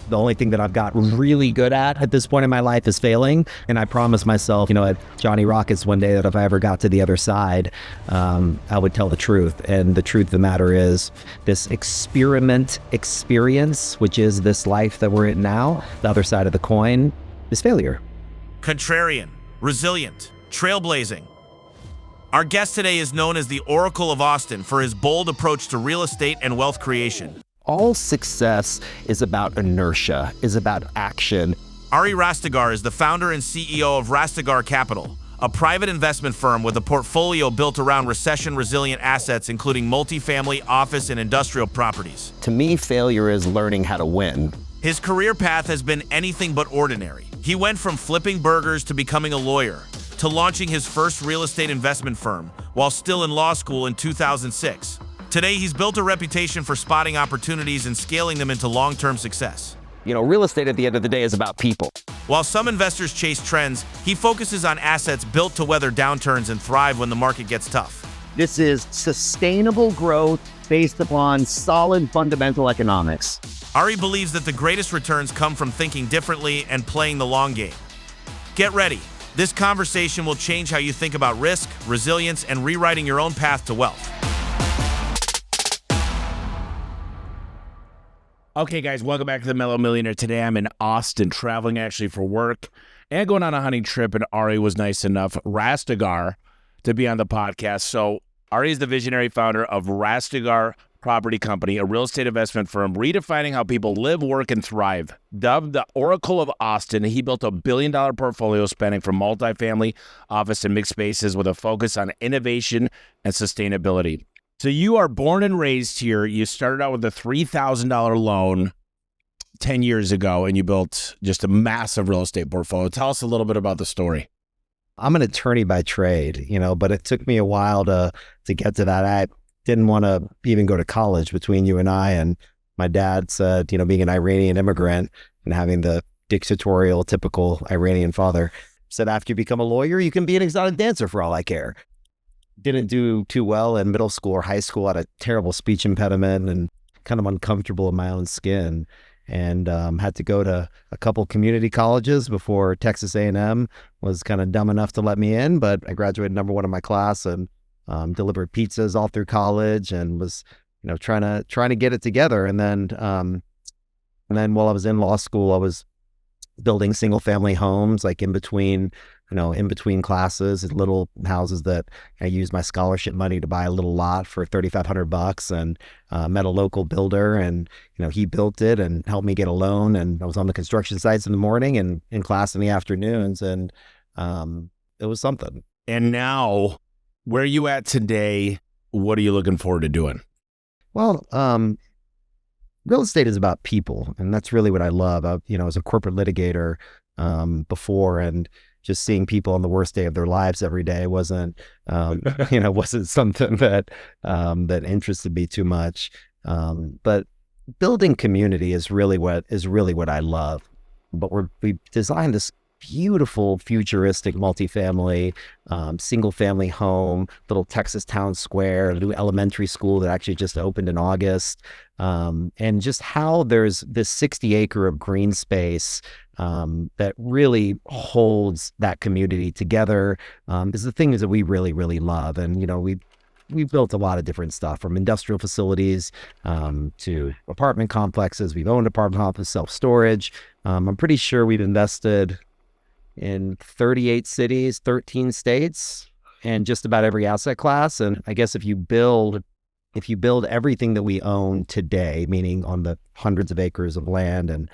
The only thing that I've got really good at this point in my life is failing. And I promised myself, at Johnny Rockets one day that if I ever got to the other side, I would tell the truth. And the truth of the matter is this experience, which is this life that we're in now, the other side of the coin is failure. Contrarian, resilient, trailblazing. Our guest today is known as the Oracle of Austin for his bold approach to real estate and wealth creation. All success is about inertia, is about action. Ari Rastegar is the founder and CEO of Rastegar Capital, a private investment firm with a portfolio built around recession-resilient assets, including multifamily, office, and industrial properties. To me, failure is learning how to win. His career path has been anything but ordinary. He went from flipping burgers to becoming a lawyer, to launching his first real estate investment firm while still in law school in 2006. Today, he's built a reputation for spotting opportunities and scaling them into long-term success. Real estate at the end of the day is about people. While some investors chase trends, he focuses on assets built to weather downturns and thrive when the market gets tough. This is sustainable growth based upon solid fundamental economics. Ari believes that the greatest returns come from thinking differently and playing the long game. Get ready. This conversation will change how you think about risk, resilience, and rewriting your own path to wealth. Okay, guys, welcome back to The Mellow Millionaire. Today I'm in Austin, traveling actually for work and going on a hunting trip, and Ari was nice enough, Rastegar, to be on the podcast. So Ari is the visionary founder of Rastegar Property Company, a real estate investment firm redefining how people live, work, and thrive. Dubbed the Oracle of Austin, he built a billion-dollar portfolio spanning from multifamily, office, and mixed spaces with a focus on innovation and sustainability. So you are born and raised here. You started out with a $3,000 loan 10 years ago, and you built just a massive real estate portfolio. Tell us a little bit about the story. I'm an attorney by trade, but it took me a while to get to that. I didn't want to even go to college between you and I. And my dad said, being an Iranian immigrant and having the dictatorial, typical Iranian father, said, after you become a lawyer, you can be an exotic dancer for all I care. Didn't do too well in middle school or high school. Had a terrible speech impediment and kind of uncomfortable in my own skin, and had to go to a couple community colleges before Texas A&M was kind of dumb enough to let me in. But I graduated #1 in my class and delivered pizzas all through college and was trying to get it together. And then while I was in law school, I was building single family homes, like in between classes, little houses that I used my scholarship money to buy a little lot for $3,500, and met a local builder, and he built it and helped me get a loan. And I was on the construction sites in the morning and in class in the afternoons, and it was something. And now, where are you at today? What are you looking forward to doing? Well, real estate is about people, and that's really what I love. I was a corporate litigator before, and just seeing people on the worst day of their lives every day wasn't something that interested me too much. But building community is really what I love. But we designed this beautiful futuristic multifamily, single family home, little Texas town square, a new elementary school that actually just opened in August. And just how there's this 60 acre of green space that really holds that community together is the things that we really, really love. And, we've built a lot of different stuff, from industrial facilities to apartment complexes. We've owned apartment complexes, self-storage. I'm pretty sure we've invested in 38 cities, 13 states, and just about every asset class. And I guess if you build everything that we own today, meaning on the hundreds of acres of land, and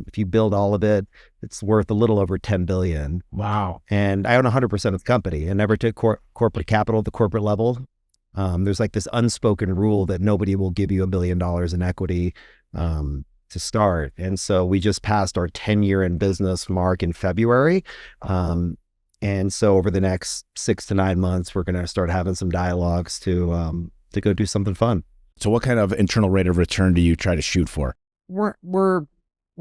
if you build all of it, it's worth a little over $10 billion. Wow. And I own 100% of the company and never took corporate capital at the corporate level. There's like this unspoken rule that nobody will give you $1 billion in equity to start. And so we just passed our 10-year in business mark in February. And so over the next 6 to 9 months, we're going to start having some dialogues to go do something fun. So what kind of internal rate of return do you try to shoot for? We're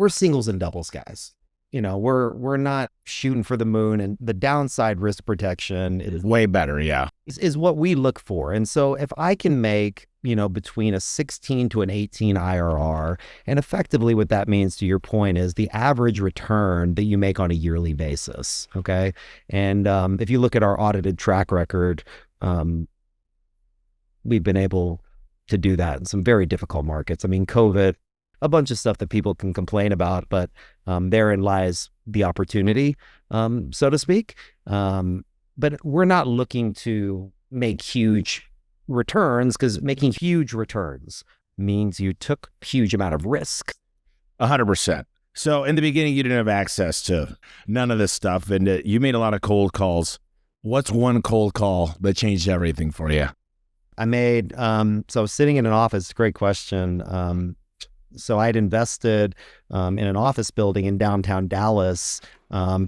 singles and doubles guys. we're not shooting for the moon, and the downside risk protection is Way better, yeah. is what we look for. And so if I can make, between a 16 to an 18 IRR, and effectively what that means, to your point, is the average return that you make on a yearly basis. Okay. And if you look at our audited track record, we've been able to do that in some very difficult markets. I mean, COVID, a bunch of stuff that people can complain about, but therein lies the opportunity, so to speak. But we're not looking to make huge returns, because making huge returns means you took a huge amount of risk. 100%. So in the beginning, you didn't have access to none of this stuff, and you made a lot of cold calls. What's one cold call that changed everything for you? I made, so I was sitting in an office, great question. So I'd invested in an office building in downtown Dallas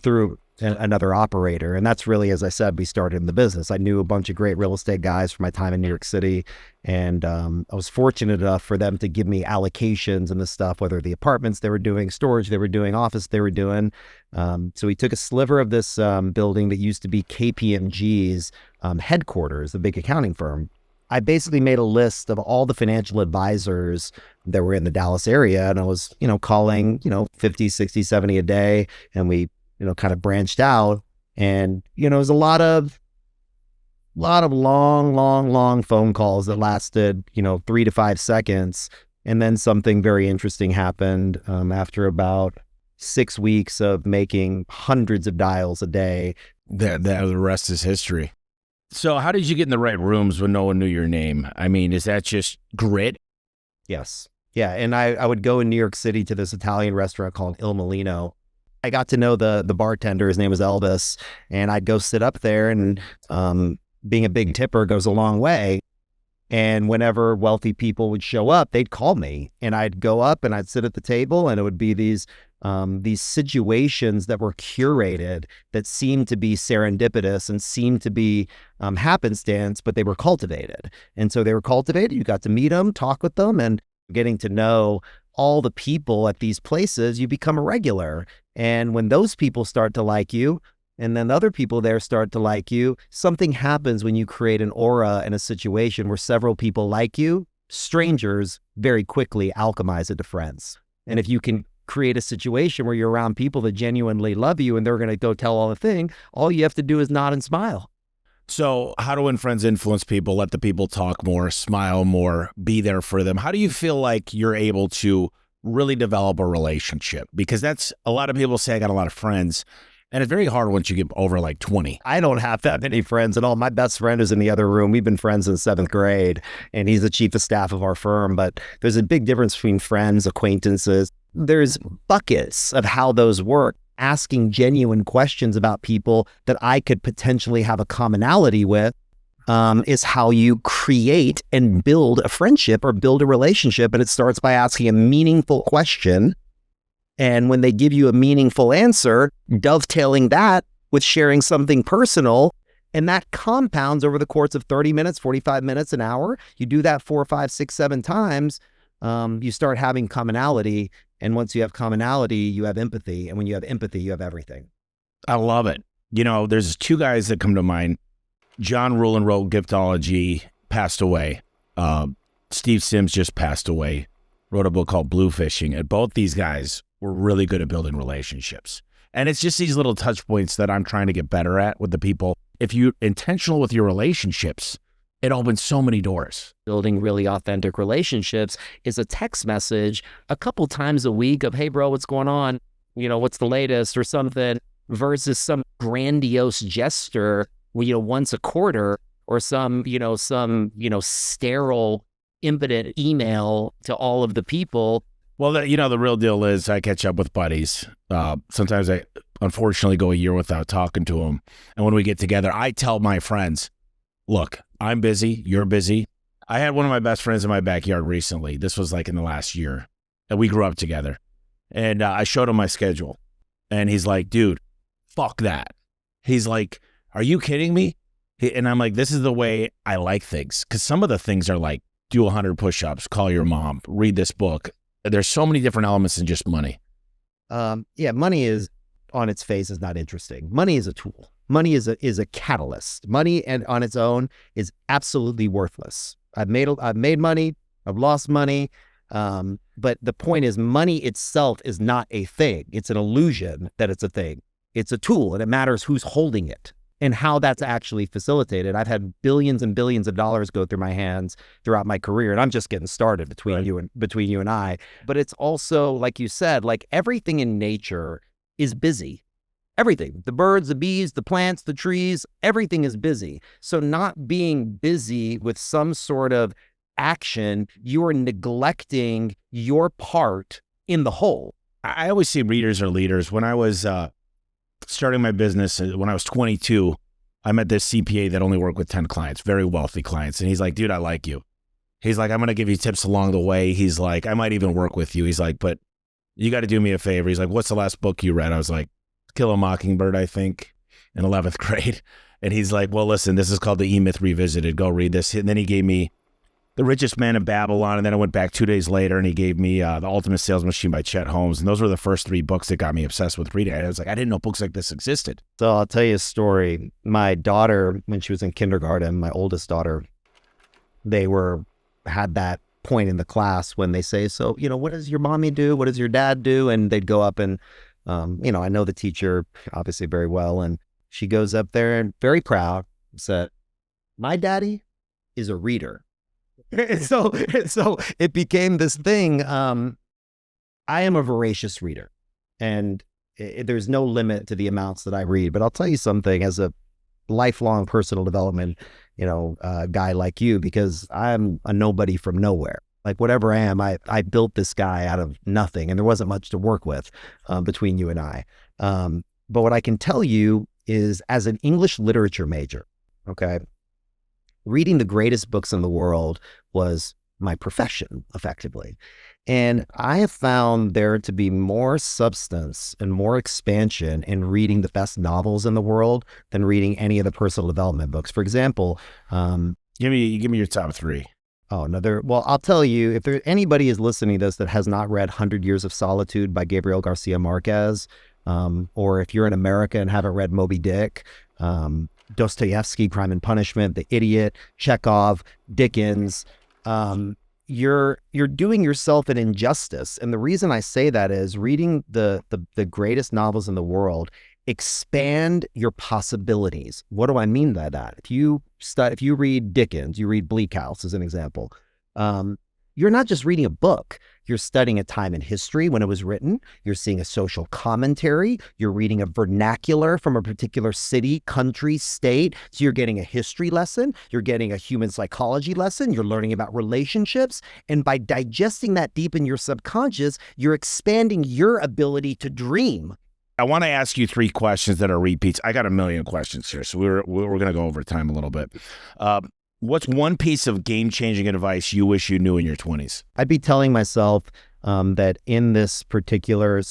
through another operator. And that's really, as I said, we started in the business. I knew a bunch of great real estate guys from my time in New York City. And I was fortunate enough for them to give me allocations and the stuff, whether the apartments they were doing, storage they were doing, office they were doing. So we took a sliver of this building that used to be KPMG's headquarters, the big accounting firm. I basically made a list of all the financial advisors that were in the Dallas area. And I was, calling, 50, 60, 70 a day. And we, kind of branched out. And, it was a lot of long phone calls that lasted, 3 to 5 seconds. And then something very interesting happened after about 6 weeks of making hundreds of dials a day. The rest is history. So how did you get in the right rooms when no one knew your name? I mean, is that just grit? Yes. Yeah. And I would go in New York City to this Italian restaurant called Il Mulino. I got to know the bartender. His name was Elvis. And I'd go sit up there, and being a big tipper goes a long way. And whenever wealthy people would show up, they'd call me, and I'd go up and I'd sit at the table, and it would be these situations that were curated that seemed to be serendipitous and seemed to be happenstance, but they were cultivated. And so they were cultivated. You got to meet them, talk with them, and getting to know all the people at these places, you become a regular. And when those people start to like you, and then other people there start to like you, something happens when you create an aura in a situation where several people like you. Strangers very quickly alchemize into friends. And if you can create a situation where you're around people that genuinely love you and they're going to go tell all the thing, all you have to do is nod and smile. So how do When Friends influence people, let the people talk more, smile more, be there for them? How do you feel like you're able to really develop a relationship? Because that's, a lot of people say I got a lot of friends, and it's very hard once you get over like 20. I don't have that many friends at all. My best friend is in the other room. We've been friends since 7th grade, and he's the chief of staff of our firm. But there's a big difference between friends, acquaintances. There's buckets of how those work. Asking genuine questions about people that I could potentially have a commonality with is how you create and build a friendship or build a relationship. And it starts by asking a meaningful question. And when they give you a meaningful answer, dovetailing that with sharing something personal, and that compounds over the course of 30 minutes, 45 minutes, an hour. You do that 4, 5, 6, 7 times, you start having commonality. And once you have commonality, you have empathy. And when you have empathy, you have everything. I love it. There's 2 guys that come to mind. John Rulin wrote Giftology, passed away. Steve Sims just passed away, wrote a book called Blue Fishing. And both these guys were really good at building relationships. And it's just these little touch points that I'm trying to get better at with the people. If you're intentional with your relationships, it opens so many doors. Building really authentic relationships is a text message a couple times a week of, hey, bro, what's going on? What's the latest or something, versus some grandiose gesture, once a quarter, or some sterile, impotent email to all of the people. Well, the real deal is I catch up with buddies. Sometimes I unfortunately go a year without talking to them. And when we get together, I tell my friends, look, I'm busy, you're busy. I had one of my best friends in my backyard recently. This was like in the last year. And we grew up together. And I showed him my schedule. And he's like, dude, fuck that. He's like, are you kidding me? And I'm like, this is the way I like things. Because some of the things are like, do 100 push-ups, call your mom, read this book. There's so many different elements than just money. Yeah, money is on its face is not interesting. Money is a tool. Money is a catalyst. Money and on its own is absolutely worthless. I've made money. I've lost money. But the point is, money itself is not a thing. It's an illusion that it's a thing. It's a tool, and it matters who's holding it and how that's actually facilitated. I've had billions and billions of dollars go through my hands throughout my career, and I'm just getting started between you and I. But it's also, like you said, like everything in nature is busy. Everything, the birds, the bees, the plants, the trees, everything is busy. So not being busy with some sort of action, you are neglecting your part in the whole. I always see readers are leaders. When I was starting my business, when I was 22, I met this CPA that only worked with 10 clients, very wealthy clients. And he's like, dude, I like you. He's like, I'm going to give you tips along the way. He's like, I might even work with you. He's like, but you got to do me a favor. He's like, what's the last book you read? I was like, Kill a Mockingbird, I think, in 11th grade. And he's like, well, listen, this is called The E-Myth Revisited. Go read this. And then he gave me The Richest Man in Babylon. And then I went back 2 days later and he gave me The Ultimate Sales Machine by Chet Holmes. And those were the first 3 books that got me obsessed with reading. I was like, I didn't know books like this existed. So I'll tell you a story. My daughter, when she was in kindergarten, my oldest daughter, had that point in the class when they say, so, what does your mommy do? What does your dad do? And they'd go up and, I know the teacher obviously very well. And she goes up there and very proud said, my daddy is a reader. And so it became this thing. I am a voracious reader, and there's no limit to the amounts that I read. But I'll tell you something, as a lifelong personal development, guy like you, because I'm a nobody from nowhere. Like whatever I am, I built this guy out of nothing, and there wasn't much to work with between you and I. But what I can tell you is, as an English literature major, okay, reading the greatest books in the world was my profession, effectively. And I have found there to be more substance and more expansion in reading the best novels in the world than reading any of the personal development books. For example, Give me your top 3. Oh, no, well, I'll tell you, if anybody is listening to this that has not read 100 Years of Solitude by Gabriel Garcia Marquez, or if you're in America and haven't read Moby Dick, Dostoevsky, Crime and Punishment, The Idiot, Chekhov, Dickens, you're doing yourself an injustice. And the reason I say that is reading the greatest novels in the world expand your possibilities. What do I mean by that? If you read Dickens, you read Bleak House as an example, you're not just reading a book. You're studying a time in history when it was written. You're seeing a social commentary. You're reading a vernacular from a particular city, country, state. So you're getting a history lesson. You're getting a human psychology lesson. You're learning about relationships. And by digesting that deep in your subconscious, you're expanding your ability to dream. I want to ask you 3 questions that are repeats. I got a million questions here, so we're going to go over time a little bit. What's one piece of game-changing advice you wish you knew in your 20s? I'd be telling myself that in this particular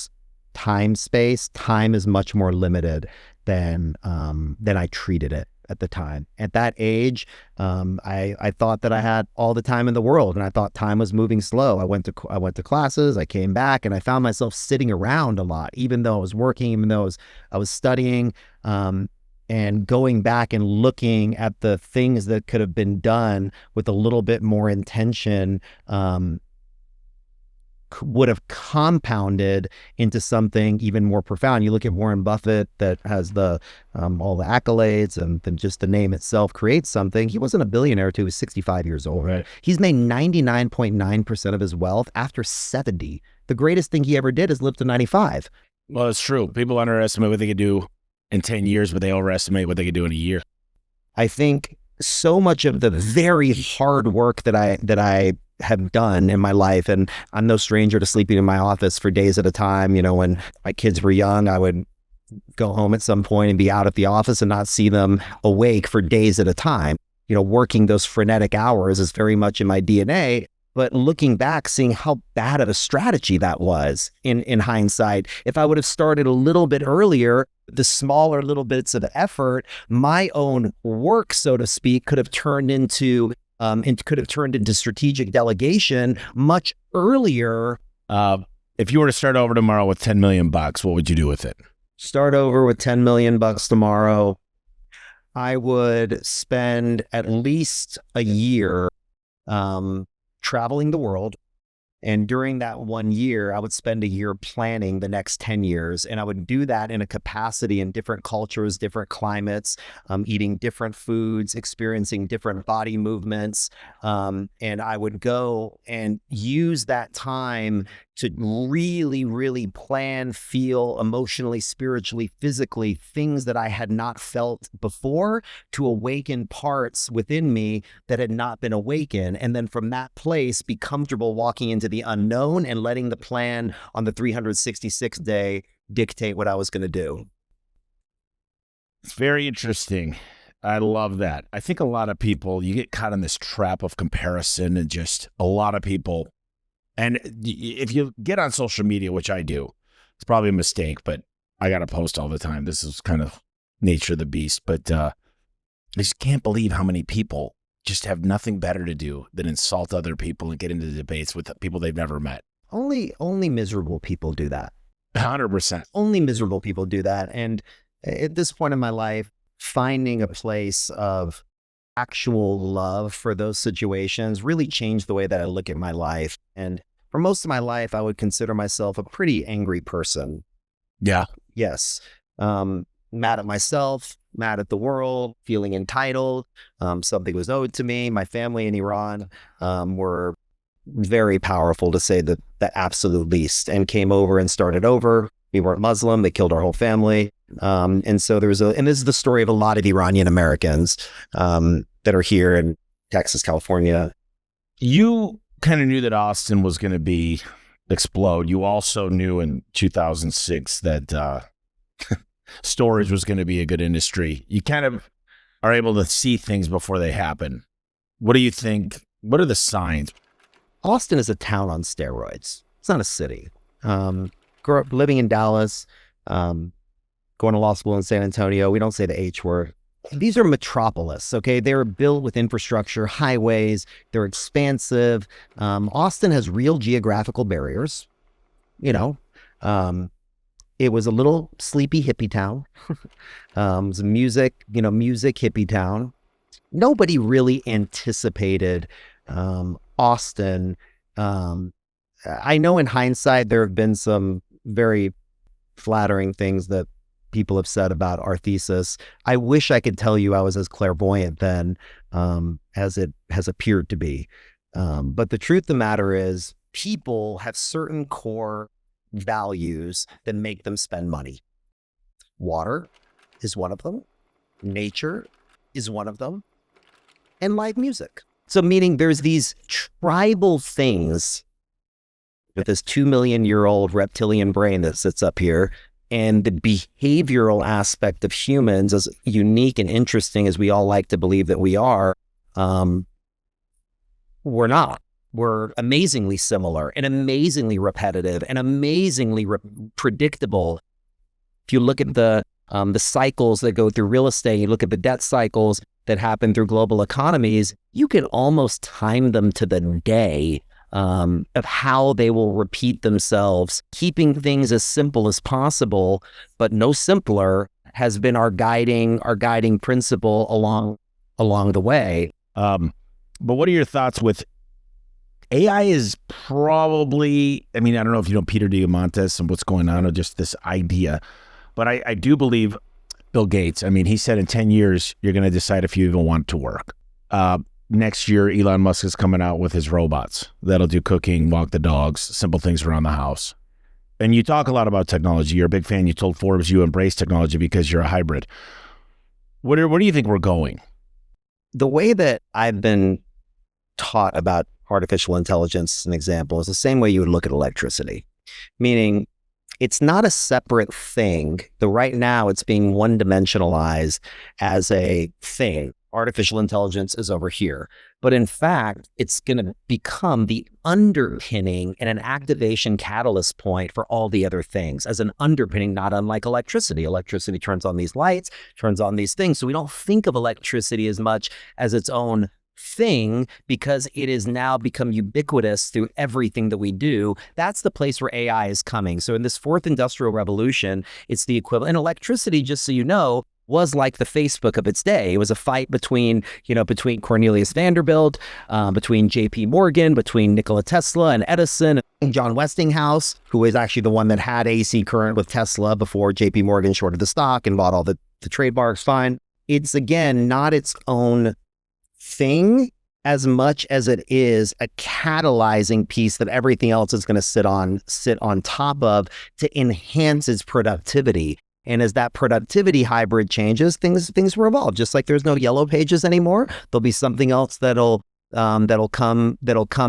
time space, time is much more limited than I treated it at the time. At that age, I thought that I had all the time in the world, and I thought time was moving slow. I went to classes, I came back, and I found myself sitting around a lot, even though I was working, even though I was studying. And going back and looking at the things that could have been done with a little bit more intention would have compounded into something even more profound. You look at Warren Buffett, that has all the accolades, and then just the name itself creates something. He wasn't a billionaire until he was 65 years old. Right. He's made 99.9% of his wealth after 70. The greatest thing he ever did is live to 95. Well, it's true. People underestimate what they could do in 10 years, but they overestimate what they could do in a year. I think so much of the very hard work that I have done in my life, and I'm no stranger to sleeping in my office for days at a time. When my kids were young, I would go home at some point and be out at the office and not see them awake for days at a time. Working those frenetic hours is very much in my DNA. But looking back, seeing how bad of a strategy that was in hindsight, if I would have started a little bit earlier, the smaller little bits of effort, my own work, so to speak, could have turned into strategic delegation much earlier. If you were to start over tomorrow with 10 million bucks, what would you do with it? Start over with 10 million bucks tomorrow. I would spend at least a year traveling the world. And during that 1 year, I would spend a year planning the next 10 years. And I would do that in a capacity in different cultures, different climates, eating different foods, experiencing different body movements. And I would go and use that time to really, really plan, feel emotionally, spiritually, physically, things that I had not felt before, to awaken parts within me that had not been awakened. And then from that place, be comfortable walking into the unknown and letting the plan on the 366th day dictate what I was going to do. It's very interesting. I love that. I think a lot of people, you get caught in this trap of comparison, and just a lot of people. And if you get on social media, which I do, it's probably a mistake, but I got to post all the time. This is kind of nature of the beast. But I just can't believe how many people just have nothing better to do than insult other people and get into debates with people they've never met. Only miserable people do that. 100%. Only miserable people do that. And at this point in my life, finding a place of actual love for those situations really changed the way that I look at my life. And for most of my life, I would consider myself a pretty angry person. Yeah. Yes. Mad at myself, mad at the world, feeling entitled. Something was owed to me. My family in Iran were very powerful, to say the absolute least, and came over and started over. We weren't Muslim. They killed our whole family. And so and this is the story of a lot of Iranian Americans that are here in Texas, California. You kind of knew that Austin was going to explode. You also knew in 2006 that storage was going to be a good industry. You kind of are able to see things before they happen. What do you think? What are the signs? Austin is a town on steroids. It's not a city. Grew up living in Dallas, going to law school in San Antonio. We don't say the H word. These are metropolis, okay? They're built with infrastructure, highways. They're expansive. Austin has real geographical barriers. You know, it was a little sleepy hippie town. It was a music hippie town. Nobody really anticipated Austin. I know in hindsight, there have been some very flattering things that people have said about our thesis. I wish I could tell you I was as clairvoyant then as it has appeared to be. But the truth of the matter is, people have certain core values that make them spend money. Water is one of them. Nature is one of them. And live music. So meaning there's these tribal things with this 2 million year old reptilian brain that sits up here, and the behavioral aspect of humans, as unique and interesting as we all like to believe that we are, we're not. We're amazingly similar and amazingly repetitive and amazingly predictable. If you look at the cycles that go through real estate, you look at the debt cycles that happen through global economies, you can almost time them to the day of how they will repeat themselves. Keeping things as simple as possible, but no simpler, has been our guiding principle along the way. But what are your thoughts with AI? Is probably, I mean, I don't know if you know Peter Diamandis and what's going on, or just this idea, but I do believe Bill Gates, I mean, he said in 10 years, you're going to decide if you even want to work. Next year, Elon Musk is coming out with his robots that'll do cooking, walk the dogs, simple things around the house. And you talk a lot about technology. You're a big fan. You told Forbes you embrace technology because you're a hybrid. Where do you think we're going? The way that I've been taught about artificial intelligence, an example, is the same way you would look at electricity, meaning it's not a separate thing. Right now, it's being one-dimensionalized as a thing. Artificial intelligence is over here. But in fact, it's going to become the underpinning and an activation catalyst point for all the other things, as an underpinning, not unlike electricity. Electricity turns on these lights, turns on these things. So we don't think of electricity as much as its own thing because it has now become ubiquitous through everything that we do. That's the place where AI is coming. So in this fourth industrial revolution, it's the equivalent. And electricity, just so you know, was like the Facebook of its day. It was a fight between Cornelius Vanderbilt, between J.P. Morgan, between Nikola Tesla and Edison, and John Westinghouse, who is actually the one that had AC current with Tesla before J.P. Morgan shorted the stock and bought all the trademarks. Fine. It's, again, not its own thing as much as it is a catalyzing piece that everything else is going to sit on top of to enhance its productivity. And as that productivity hybrid changes, things will evolve. Just like there's no yellow pages anymore, there'll be something else that'll come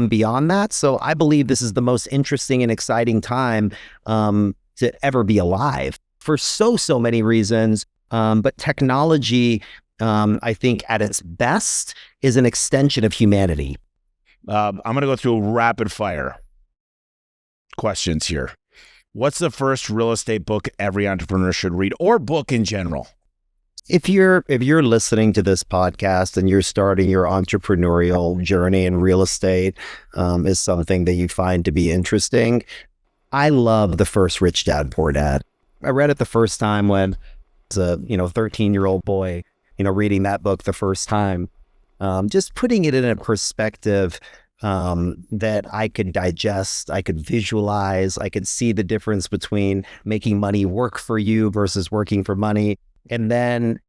beyond that. So I believe this is the most interesting and exciting time to ever be alive for so many reasons. But technology, I think at its best, is an extension of humanity. I'm going to go through rapid fire questions here. What's the first real estate book every entrepreneur should read, or book in general? If you're listening to this podcast and you're starting your entrepreneurial journey in real estate, is something that you find to be interesting, I love The First Rich Dad, Poor Dad. I read it the first time when I was a 13-year-old boy, reading that book the first time, just putting it in a perspective that I could digest, I could visualize, I could see the difference between making money work for you versus working for money. And then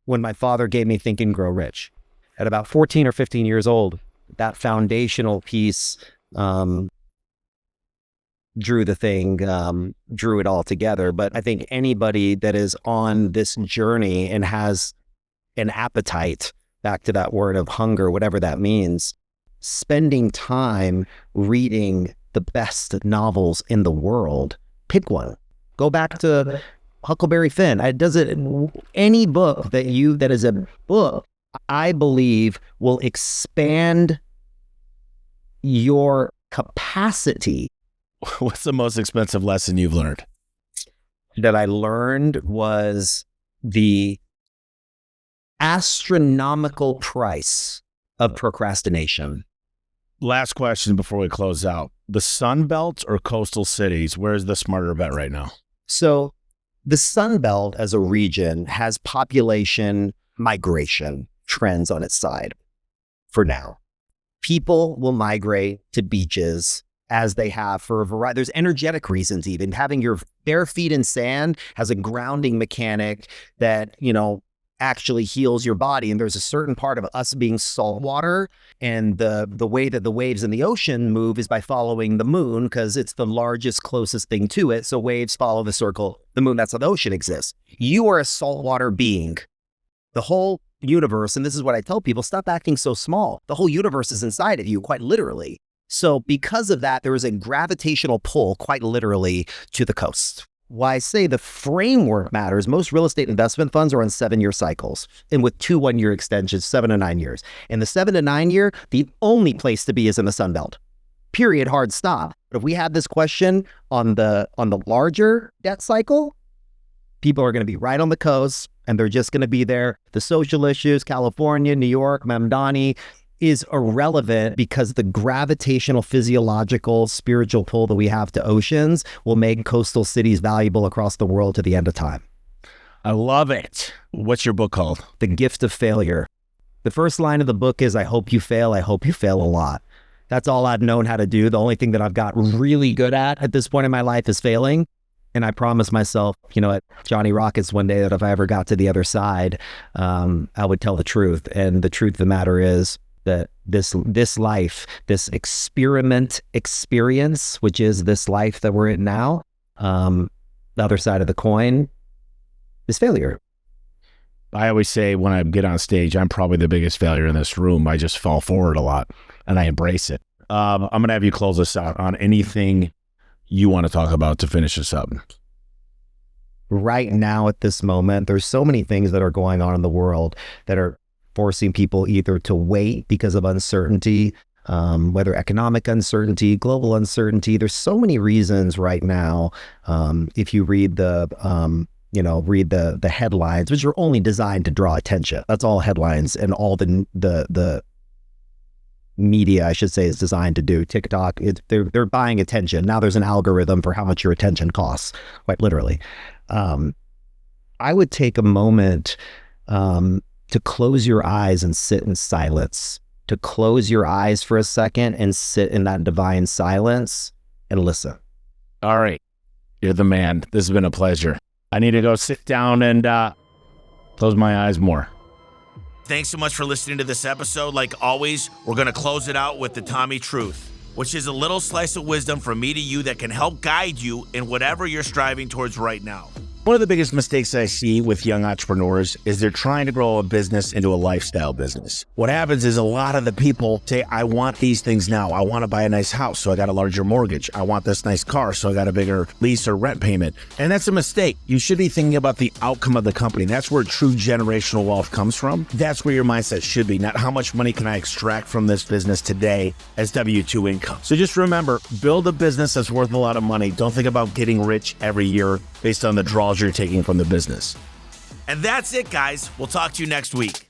when my father gave me Think and Grow Rich at about 14 or 15 years old, that foundational piece drew it all together. But I think anybody that is on this journey and has an appetite, back to that word of hunger, whatever that means, spending time reading the best novels in the world, pick one. Go back to Huckleberry Finn. Any book that is a book, I believe, will expand your capacity. What's the most expensive lesson you've learned? That I learned was the astronomical price of procrastination. Last question before we close out. The Sun Belt or coastal cities, where's the smarter bet right now? So the Sun Belt as a region has population migration trends on its side for now. People will migrate to beaches as they have for a variety. There's energetic reasons even. Having your bare feet in sand has a grounding mechanic that, actually heals your body. And there's a certain part of us being saltwater, and the way that the waves in the ocean move is by following the moon, because it's the largest, closest thing to it. So waves follow the circle, the moon. That's how the ocean exists. You are a saltwater being. The whole universe, and this is what I tell people, stop acting so small. The whole universe is inside of you, quite literally. So because of that, there is a gravitational pull, quite literally, to the coast. Why I say the framework matters. Most real estate investment funds are on 7-year cycles, and with 2 1-year extensions, 7 to 9 years. And the 7 to 9 year, the only place to be is in the Sun Belt. Period. Hard stop. But if we had this question on the larger debt cycle, people are going to be right on the coast, and they're just going to be there. The social issues, California, New York, Mamdani, is irrelevant because the gravitational, physiological, spiritual pull that we have to oceans will make coastal cities valuable across the world to the end of time. I love it. What's your book called? The Gift of Failure. The first line of the book is, I hope you fail. I hope you fail a lot. That's all I've known how to do. The only thing that I've got really good at this point in my life is failing. And I promised myself, at Johnny Rockets one day, that if I ever got to the other side, I would tell the truth. And the truth of the matter is, that this life, this experience, which is this life that we're in now, the other side of the coin is failure. I always say when I get on stage, I'm probably the biggest failure in this room. I just fall forward a lot and I embrace it. I'm going to have you close us out on anything you want to talk about to finish this up. Right now at this moment, there's so many things that are going on in the world that are forcing people either to wait because of uncertainty, whether economic uncertainty, global uncertainty. There's so many reasons right now. If you read the headlines, which are only designed to draw attention. That's all headlines, and all the media, I should say, is designed to do. TikTok, they're buying attention. Now there's an algorithm for how much your attention costs, quite literally. I would take a moment to close your eyes and sit in silence, to close your eyes for a second and sit in that divine silence and listen. All right. You're the man. This has been a pleasure. I need to go sit down and close my eyes more. Thanks so much for listening to this episode. Like always, we're going to close it out with the Tommy Truth, which is a little slice of wisdom from me to you that can help guide you in whatever you're striving towards right now. One of the biggest mistakes I see with young entrepreneurs is they're trying to grow a business into a lifestyle business. What happens is a lot of the people say, I want these things now. I want to buy a nice house, so I got a larger mortgage. I want this nice car, so I got a bigger lease or rent payment. And that's a mistake. You should be thinking about the outcome of the company. That's where true generational wealth comes from. That's where your mindset should be, not how much money can I extract from this business today as W-2 income. So just remember, build a business that's worth a lot of money. Don't think about getting rich every year based on the draws you're taking from the business. And that's it, guys. We'll talk to you next week.